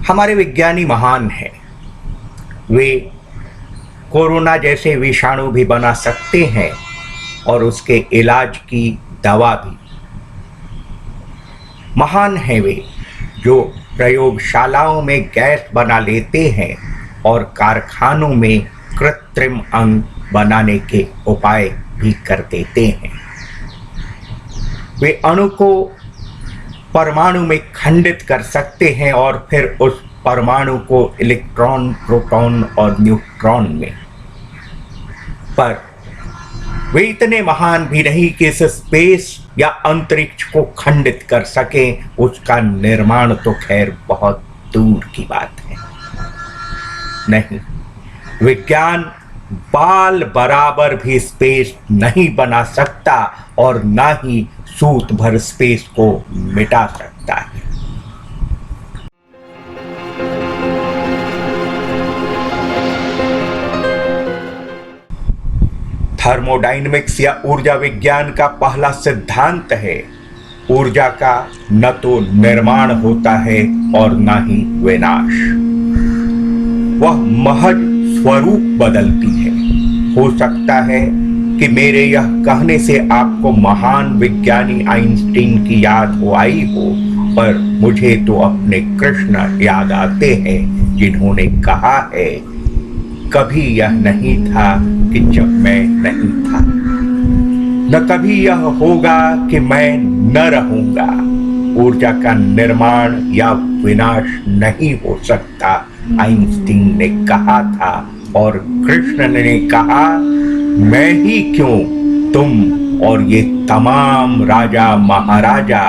हमारे विज्ञानी महान हैं। वे कोरोना जैसे विषाणु भी बना सकते हैं और उसके इलाज की दवा भी। महान हैं वे जो प्रयोगशालाओं में गैस बना लेते हैं और कारखानों में कृत्रिम अंग बनाने के उपाय भी कर देते हैं। वे अणु को परमाणु में खंडित कर सकते हैं और फिर उस परमाणु को इलेक्ट्रॉन, प्रोटॉन और न्यूट्रॉन में। पर वे इतने महान भी नहीं कि इस स्पेस या अंतरिक्ष को खंडित कर सकें। उसका निर्माण तो खैर बहुत दूर की बात है। नहीं, विज्ञान बाल बराबर भी स्पेस नहीं बना सकता और ना ही सूत भर स्पेस को मिटा सकता है। थर्मोडायनेमिक्स या ऊर्जा विज्ञान का पहला सिद्धांत है, ऊर्जा का न तो निर्माण होता है और न ही विनाश। वह महज स्वरूप बदलती है। हो सकता है कि मेरे यह कहने से आपको महान विज्ञानी आइंस्टीन की याद आई हो, पर मुझे तो अपने कृष्ण याद आते हैं जिन्होंने कहा है, कभी यह नहीं था कि जब मैं नहीं था, न कभी यह होगा कि मैं न रहूंगा। ऊर्जा का निर्माण या विनाश नहीं हो सकता, आइंस्टीन ने कहा था। और कृष्ण ने कहा, मैं ही क्यों, तुम और ये तमाम राजा महाराजा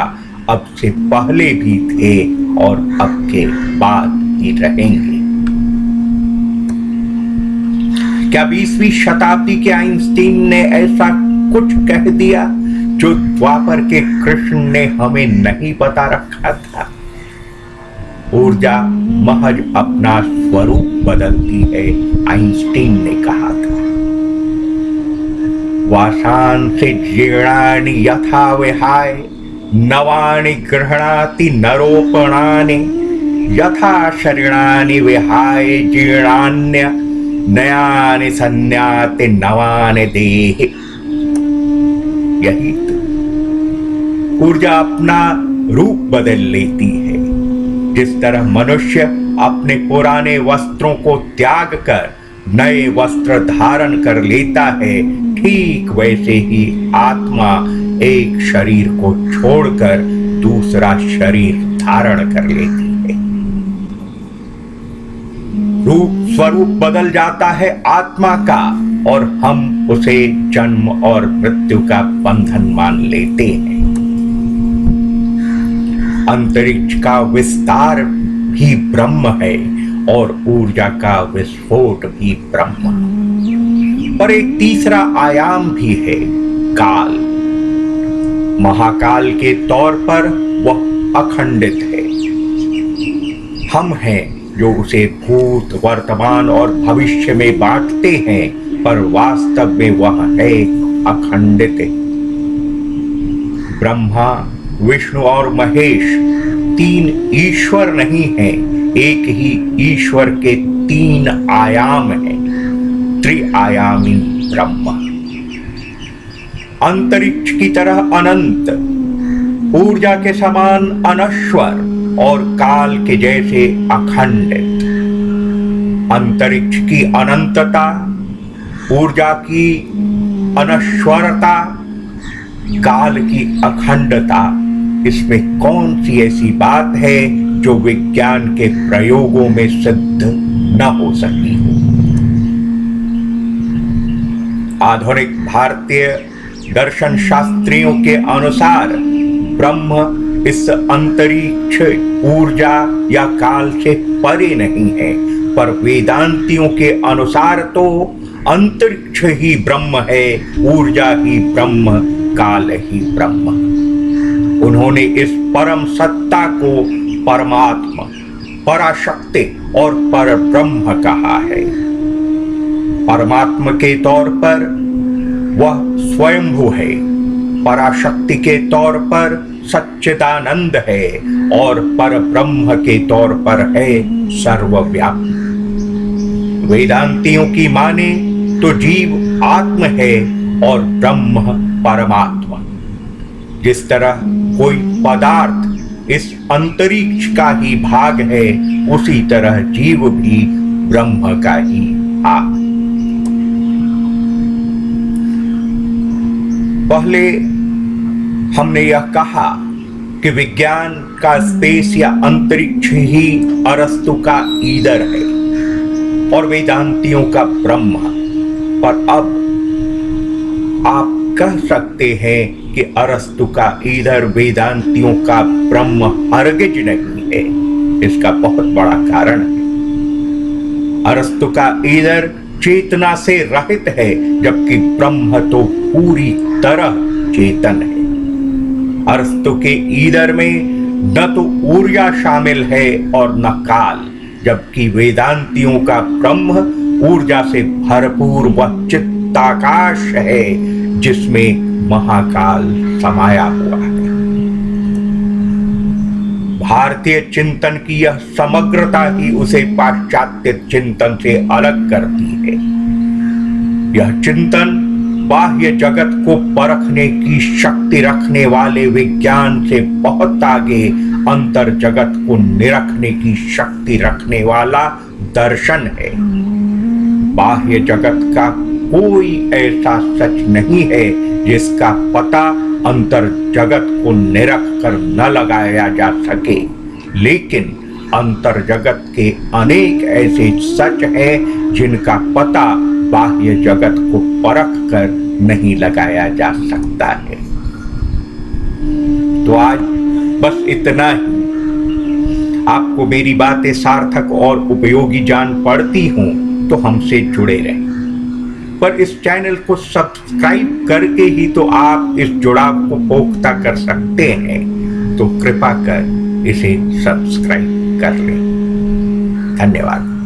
अब से पहले भी थे और अब के बाद भी रहेंगे। क्या 20वीं शताब्दी के आइंस्टीन ने ऐसा कुछ कह दिया जो द्वापर के कृष्ण ने हमें नहीं बता रखा था? ऊर्जा महज अपना स्वरूप बदलती है, आइंस्टीन ने कहा था। वासांसि जीर्णानि यथा विहाय नवानि गृह्णाति नरोपणानि यथा शरीराणि विहाय जीर्णान्य नयानि संन्याति नवानि देहि। यही तो ऊर्जा अपना रूप बदल लेती है। जिस तरह मनुष्य अपने पुराने वस्त्रों को त्याग कर नए वस्त्र धारण कर लेता है, ठीक वैसे ही आत्मा एक शरीर को छोड़कर दूसरा शरीर धारण कर लेती है। रूप स्वरूप बदल जाता है आत्मा का और हम उसे जन्म और मृत्यु का बंधन मान लेते हैं। अंतरिक्ष का विस्तार भी ब्रह्म है और ऊर्जा का विस्फोट भी ब्रह्म। पर एक तीसरा आयाम भी है, काल। महाकाल के तौर पर वह अखंडित है। हम हैं जो उसे भूत, वर्तमान और भविष्य में बांटते हैं, पर वास्तव में वह है अखंडित। ब्रह्मा, विष्णु और महेश तीन ईश्वर नहीं हैं, एक ही ईश्वर के तीन आयाम हैं, त्रिआयामी ब्रह्म। अंतरिक्ष की तरह अनंत, ऊर्जा के समान अनश्वर और काल के जैसे अखंडित। अंतरिक्ष की अनंतता, ऊर्जा की अनश्वरता, काल की अखंडता, इसमें कौन सी ऐसी बात है जो विज्ञान के प्रयोगों में सिद्ध न हो सकी हो? आधुनिक भारतीय दर्शन शास्त्रियों के अनुसार ब्रह्म इस अंतरिक्ष, ऊर्जा या काल से परे नहीं है, पर वेदांतियों के अनुसार तो अंतरिक्ष ही ब्रह्म है, ऊर्जा ही ब्रह्म, काल ही ब्रह्म। उन्होंने इस परम सत्ता को परमात्मा, पराशक्ति और परब्रह्म कहा है। परमात्मा के तौर पर वह स्वयंभू है, पराशक्ति के तौर पर सच्चिदानंद है और पर ब्रह्म के तौर पर है सर्वव्यापी। वेदांतियों की माने तो जीव आत्म है और ब्रह्म परमात्मा। जिस तरह कोई पदार्थ इस अंतरिक्ष का ही भाग है, उसी तरह जीव भी ब्रह्म का ही भाग। पहले हमने यह कहा कि विज्ञान का स्पेस या अंतरिक्ष ही अरस्तु का ईदर है और वेदांतियों का ब्रह्म। पर अब आप कह सकते हैं कि अरस्तु का ईदर वेदांतियों का ब्रह्म हरगिज नहीं है। इसका बहुत बड़ा कारण है। अरस्तु का ईदर चेतना से रहित है, जबकि ब्रह्म तो पूरी तरह चेतन है। अरस्तु के ईदर में न तो ऊर्जा शामिल है और न काल, जबकि वेदांतियों का ब्रह्म ऊर्जा से भरपूर वह चित्ताकाश है जिसमें महाकाल समाया हुआ है। भारतीय चिंतन की यह समग्रता ही उसे पाश्चात्य चिंतन से अलग करती है। यह चिंतन बाह्य जगत को परखने की शक्ति रखने वाले विज्ञान से बहुत आगे अंतर जगत को निरखने की शक्ति रखने वाला दर्शन है। बाह्य जगत का कोई ऐसा सच नहीं है जिसका पता अंतर जगत को निरख कर न लगाया जा सके, लेकिन अंतर जगत के अनेक ऐसे सच हैं जिनका पता बाह्य जगत को परख कर नहीं लगाया जा सकता है। तो आज बस इतना ही। आपको मेरी बातें सार्थक और उपयोगी जान पड़ती हों तो हमसे जुड़े रहें। पर इस चैनल को सब्सक्राइब करके ही तो आप इस जुड़ाव को पुख्ता कर सकते हैं। तो कृपा कर इसे सब्सक्राइब कर लें। धन्यवाद।